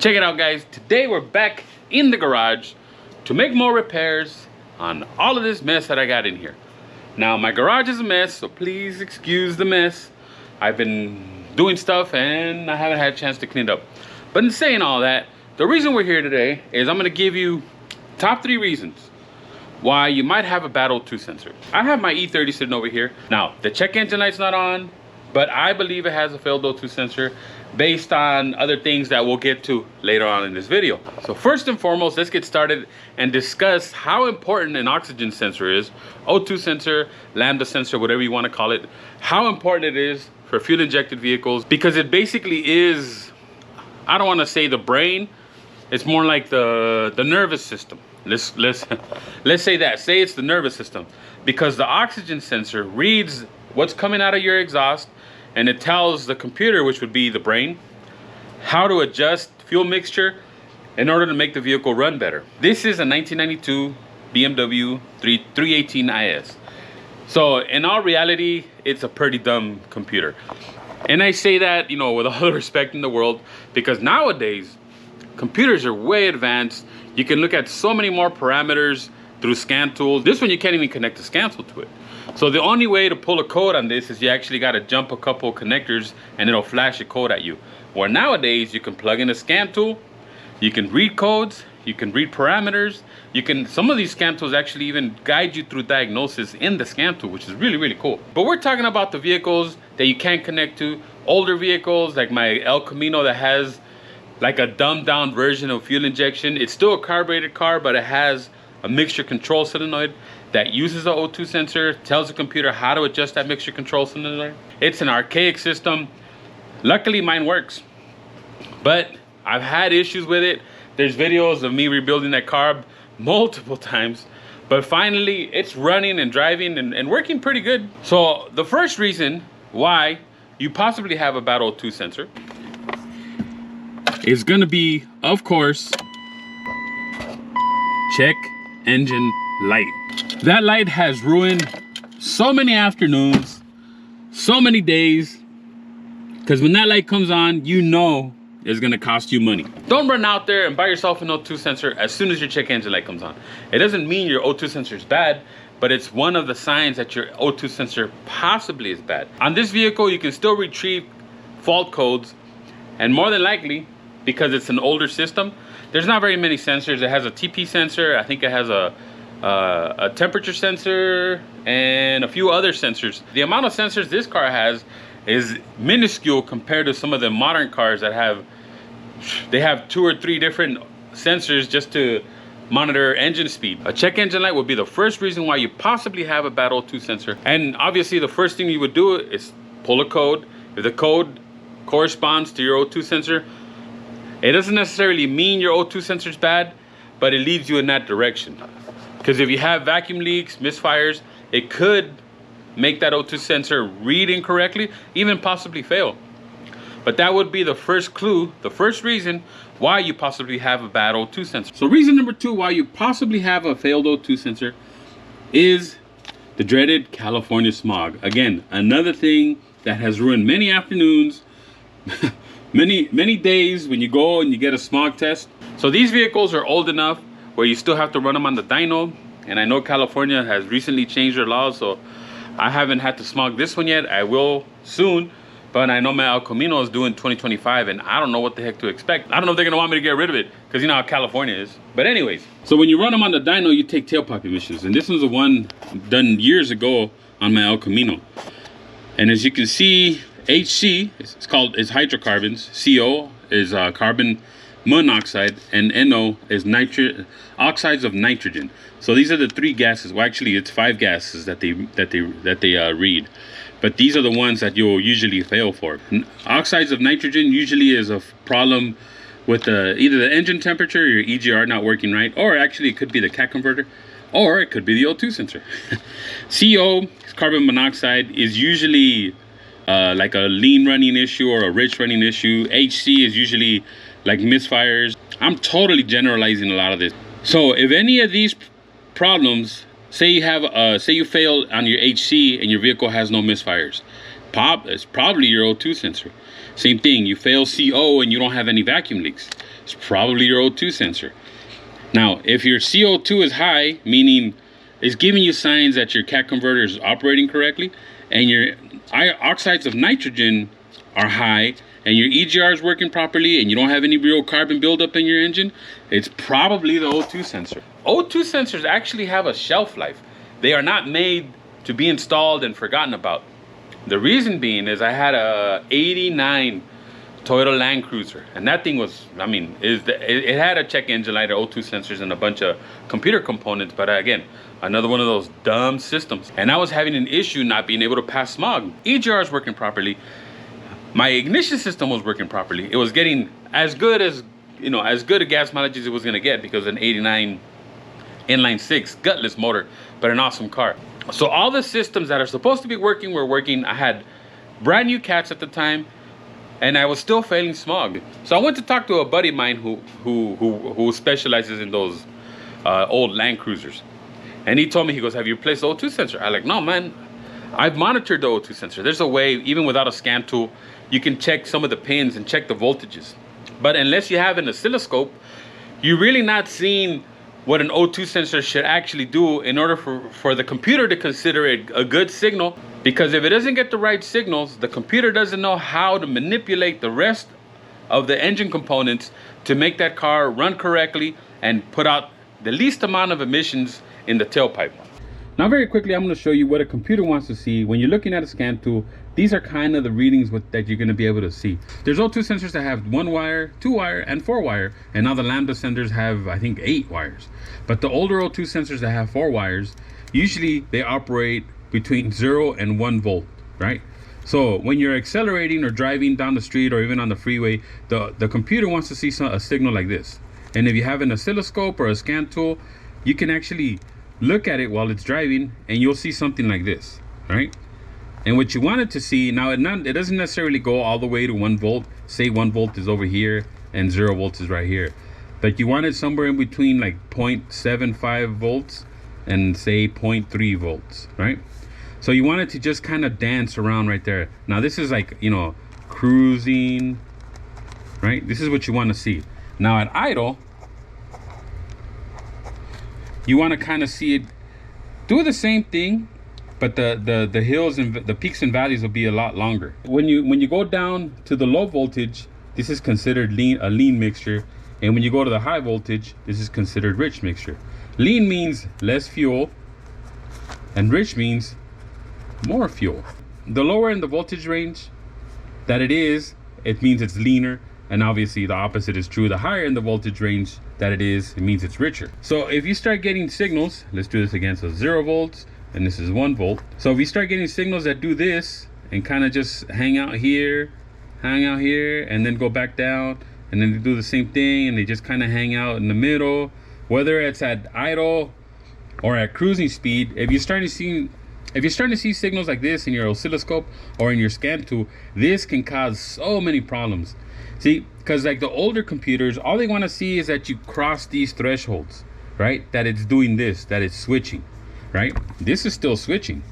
Check it out, guys. Today we're back in the garage to make more repairs on all of this mess that I got in here. Now, my garage is a mess, so please excuse the mess. I've been doing stuff and I haven't had a chance to clean it up. But in saying all that, the reason we're here today is I'm going to give you top 3 reasons why you might have a bad O2 sensor. I have my E30 sitting over here. Now, the check engine light's not on, but I believe it has a failed O2 sensor based on other things that we'll get to later on in this video. So first and foremost, let's get started and discuss how important an oxygen sensor is, O2 sensor, lambda sensor, whatever you want to call it, how important it is for fuel injected vehicles, because it basically is, I don't want to say the brain, it's more like the nervous system. Let's say that, say it's the nervous system, because the oxygen sensor reads what's coming out of your exhaust and it tells the computer, which would be the brain, how to adjust fuel mixture in order to make the vehicle run better. This is a 1992 BMW 318 IS. So in all reality, it's a pretty dumb computer. And I say that, you know, with all the respect in the world, because nowadays computers are way advanced. You can look at so many more parameters through scan tools. This one, you can't even connect a scan tool to it. So the only way to pull a code on this is you actually got to jump a couple of connectors and it'll flash a code at you. Where nowadays you can plug in a scan tool, you can read codes, you can read parameters, you can, some of these scan tools actually even guide you through diagnosis in the scan tool, which is really, really cool. But we're talking about the vehicles that you can't connect to, older vehicles like my El Camino that has like a dumbed down version of fuel injection. It's still a carbureted car, but it has a mixture control solenoid that uses the O2 sensor, tells the computer how to adjust that mixture control solenoid. It's an archaic system. Luckily mine works, but I've had issues with it. There's videos of me rebuilding that car multiple times, but finally it's running and driving and working pretty good. So the first reason why you possibly have a bad O2 sensor is gonna be, of course, check engine light. That light has ruined so many afternoons, so many days, because when that light comes on, you know it's gonna cost you money. Don't run out there and buy yourself an O2 sensor as soon as your check engine light comes on. It doesn't mean your O2 sensor is bad, but it's one of the signs that your O2 sensor possibly is bad. On this vehicle, you can still retrieve fault codes, and more than likely, because it's an older system, there's not very many sensors. It has a TP sensor, I think it has a temperature sensor, and a few other sensors. The amount of sensors this car has is minuscule compared to some of the modern cars that have 2 or 3 different sensors just to monitor engine speed. A check engine light would be the first reason why you possibly have a bad O2 sensor. And obviously the first thing you would do is pull a code. If the code corresponds to your O2 sensor, it doesn't necessarily mean your O2 sensor is bad, but it leads you in that direction. Because if you have vacuum leaks, misfires, it could make that O2 sensor read incorrectly, even possibly fail. But that would be the first clue, the first reason why you possibly have a bad O2 sensor. So reason number 2 why you possibly have a failed O2 sensor is the dreaded California smog. Again, another thing that has ruined many afternoons, many days when you go and you get a smog test. So these vehicles are old enough where you still have to run them on the dyno, and I know California has recently changed their laws, so I haven't had to smog this one yet. I will soon, but I know my El Camino is due in 2025, and I don't know what the heck to expect. I don't know if they're gonna want me to get rid of it, because you know how California is. But anyways, so when you run them on the dyno, you take tailpipe emissions, and this one's the one done years ago on my El Camino. And as you can see, HC, it's hydrocarbons, CO is carbon monoxide, and NO is oxides of nitrogen. So these are the 3 gases. Well, actually it's 5 gases that they read, but these are the ones that you'll usually fail for. Oxides of nitrogen usually is a problem with either the engine temperature or your EGR not working right, or actually it could be the cat converter, or it could be the O2 sensor. CO, carbon monoxide, is usually like a lean running issue or a rich running issue. HC is usually like misfires. I'm totally generalizing a lot of this. So if any of these problems, say you failed on your HC and your vehicle has no misfires, it's probably your O2 sensor. Same thing, you fail CO and you don't have any vacuum leaks. it's probably your O2 sensor. Now, if your CO2 is high, meaning it's giving you signs that your cat converter is operating correctly, and your oxides of nitrogen are high, and your EGR is working properly, and you don't have any real carbon buildup in your engine, it's probably the O2 sensor. O2 sensors actually have a shelf life. They are not made to be installed and forgotten about. The reason being is I had a 89 Toyota Land Cruiser, and that thing was, I mean, it had a check engine light, O2 sensors, and a bunch of computer components, but again, another one of those dumb systems. And I was having an issue not being able to pass smog. EGR is working properly. My ignition system was working properly. It was getting as good as, you know, as good a gas mileage as it was gonna get, because an 89 inline six, gutless motor, but an awesome car. So all the systems that are supposed to be working were working. I had brand new cats at the time, and I was still failing smog. So I went to talk to a buddy of mine who specializes in those old Land Cruisers. And he told me, he goes, have you replaced the O2 sensor? I'm like, no, man, I've monitored the O2 sensor. There's a way, even without a scan tool, you can check some of the pins and check the voltages. But unless you have an oscilloscope, you're really not seeing what an O2 sensor should actually do in order for the computer to consider it a good signal. Because if it doesn't get the right signals, the computer doesn't know how to manipulate the rest of the engine components to make that car run correctly and put out the least amount of emissions in the tailpipe. Now very quickly, I'm going to show you what a computer wants to see. When you're looking at a scan tool, these are kind of the readings that you're going to be able to see. There's O2 sensors that have 1 wire, 2 wire, and 4 wire. And now the Lambda sensors have, I think, 8 wires. But the older O2 sensors that have 4 wires, usually they operate between 0 and 1 volt, right? So when you're accelerating or driving down the street or even on the freeway, the computer wants to see a signal like this. And if you have an oscilloscope or a scan tool, you can actually look at it while it's driving, and you'll see something like this, right? And what you want it to see, now it doesn't necessarily go all the way to 1 volt. Say 1 volt is over here and 0 volts is right here. But you want it somewhere in between, like 0.75 volts and say 0.3 volts, right? So you want it to just kind of dance around right there. Now this is like, you know, cruising, right? This is what you want to see. Now at idle, you want to kind of see it do the same thing, but the hills and the peaks and valleys will be a lot longer. When you go down to the low voltage, this is considered a lean mixture, and when you go to the high voltage, this is considered rich mixture. Lean means less fuel, and rich means more fuel. The lower in the voltage range that it means it's leaner, and obviously the opposite is true. The higher in the voltage range that it means it's richer. So if you start getting signals, let's do this again. So 0 volts, and this is 1 volt. So if you start getting signals that do this and kind of just hang out here, and then go back down, and then they do the same thing, and they just kind of hang out in the middle, whether it's at idle or at cruising speed. If you're starting to see signals like this in your oscilloscope or in your scan tool, this can cause so many problems. See, because like the older computers, all they want to see is that you cross these thresholds, right? That it's doing this, that it's switching, right? This is still switching,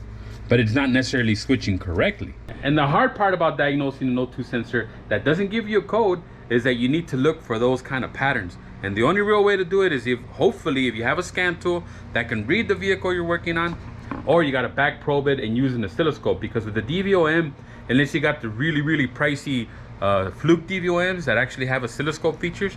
but it's not necessarily switching correctly. And the hard part about diagnosing an O2 sensor that doesn't give you a code is that you need to look for those kind of patterns. And the only real way to do it is hopefully if you have a scan tool that can read the vehicle you're working on, or you got to back probe it and use an oscilloscope. Because with the DVOM, unless you got the really pricey fluke DVOMs that actually have oscilloscope features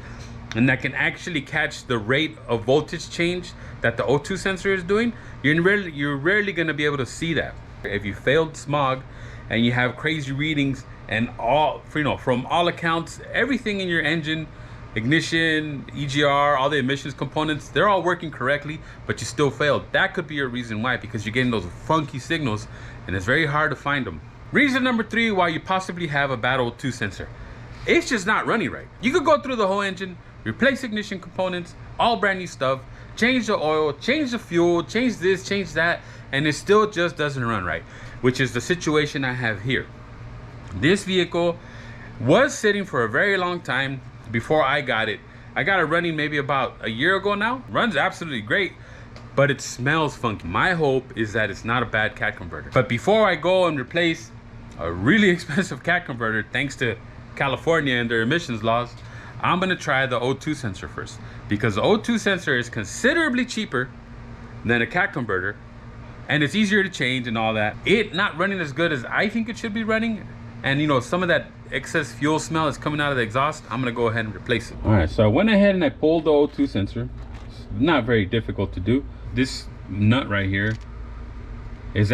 and that can actually catch the rate of voltage change that the O2 sensor is doing, you're rarely going to be able to see that. If you failed smog and you have crazy readings and from all accounts, everything in your engine, ignition, EGR, all the emissions components, they're all working correctly, but you still failed. That could be a reason why, because you're getting those funky signals and it's very hard to find them. Reason number 3 why you possibly have a bad O2 sensor: it's just not running right. You could go through the whole engine, replace ignition components, all brand new stuff, change the oil, change the fuel, change this, change that, and it still just doesn't run right, which is the situation I have here. This vehicle was sitting for a very long time before I got it. I got it running maybe about a year ago now. Runs absolutely great, but it smells funky. My hope is that it's not a bad cat converter. But before I go and replace a really expensive cat converter, thanks to California and their emissions laws, I'm gonna try the O2 sensor first, because the O2 sensor is considerably cheaper than a cat converter, and it's easier to change and all that. It not running as good as I think it should be running, and you know, some of that excess fuel smell is coming out of the exhaust. I'm gonna go ahead and replace it. All right, so I went ahead and I pulled the O2 sensor. It's not very difficult to do. This nut right here is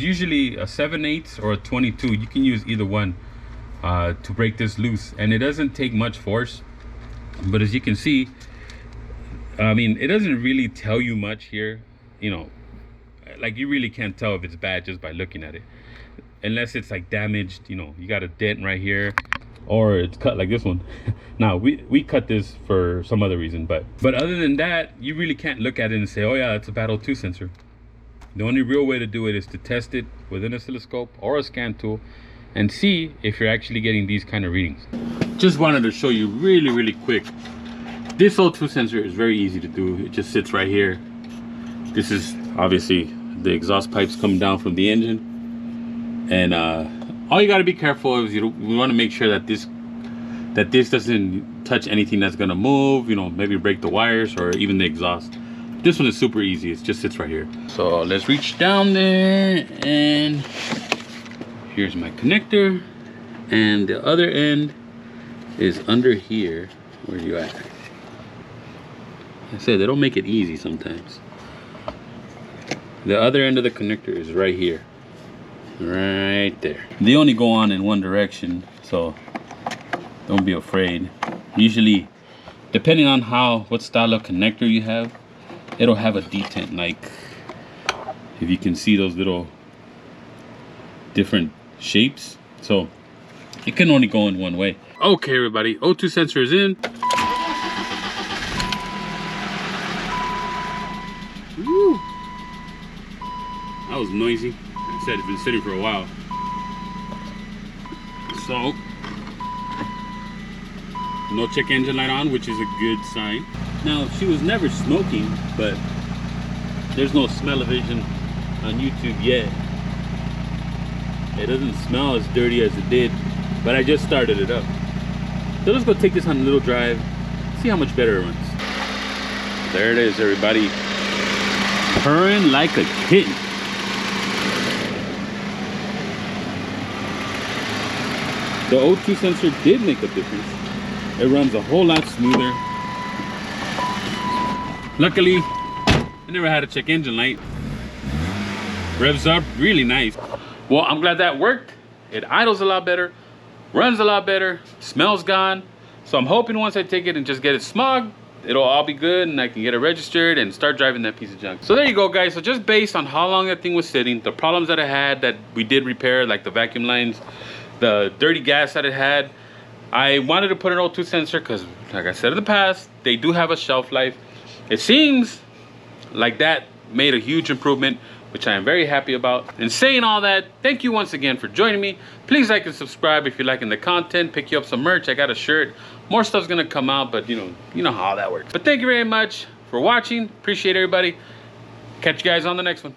usually a 7/8 or a 22. You can use either one to break this loose, and it doesn't take much force. But as you can see, I mean, it doesn't really tell you much here, you know. Like, you really can't tell if it's bad just by looking at it, unless it's like damaged, you know, you got a dent right here, or it's cut like this one. Now we cut this for some other reason, but other than that, you really can't look at it and say, oh yeah, that's a bad O2 sensor. The only real way to do it is to test it with an oscilloscope or a scan tool and see if you're actually getting these kind of readings. Just wanted to show you really quick. This O2 sensor is very easy to do. It just sits right here. This is obviously the exhaust pipes coming down from the engine, and all you got to be careful is we want to make sure that this doesn't touch anything that's going to move, you know, maybe break the wires or even the exhaust. This one is super easy. It just sits right here. So let's reach down there, and here's my connector, and the other end is under here. Where are you at? I said they don't make it easy sometimes. The other end of the connector is right here, right there. They only go on in one direction, so don't be afraid. Usually, depending on what style of connector you have, it'll have a detent. Like, if you can see those little different shapes, so it can only go in one way. Okay, everybody, O2 sensor is in. Woo. That was noisy. Like I said, it's been sitting for a while. So, no check engine light on, which is a good sign. Now, she was never smoking, but there's no smell-o-vision on YouTube yet. It doesn't smell as dirty as it did, but I just started it up. So let's go take this on a little drive, see how much better it runs. There it is, everybody. Purring like a kitten. The O2 sensor did make a difference. It runs a whole lot smoother. Luckily, I never had to check engine light. Revs up really nice. Well, I'm glad that worked. It idles a lot better, runs a lot better, smells gone. So I'm hoping once I take it and just get it smog, it'll all be good and I can get it registered and start driving that piece of junk. So there you go, guys. So just based on how long that thing was sitting, the problems that I had that we did repair, like the vacuum lines, the dirty gas that it had, I wanted to put an O2 sensor because, like I said in the past, they do have a shelf life. It seems like that made a huge improvement, which I am very happy about. And saying all that, thank you once again for joining me. Please like and subscribe if you're liking the content. Pick you up some merch. I got a shirt. More stuff's gonna come out, but you know how that works. But thank you very much for watching. Appreciate everybody. Catch you guys on the next one.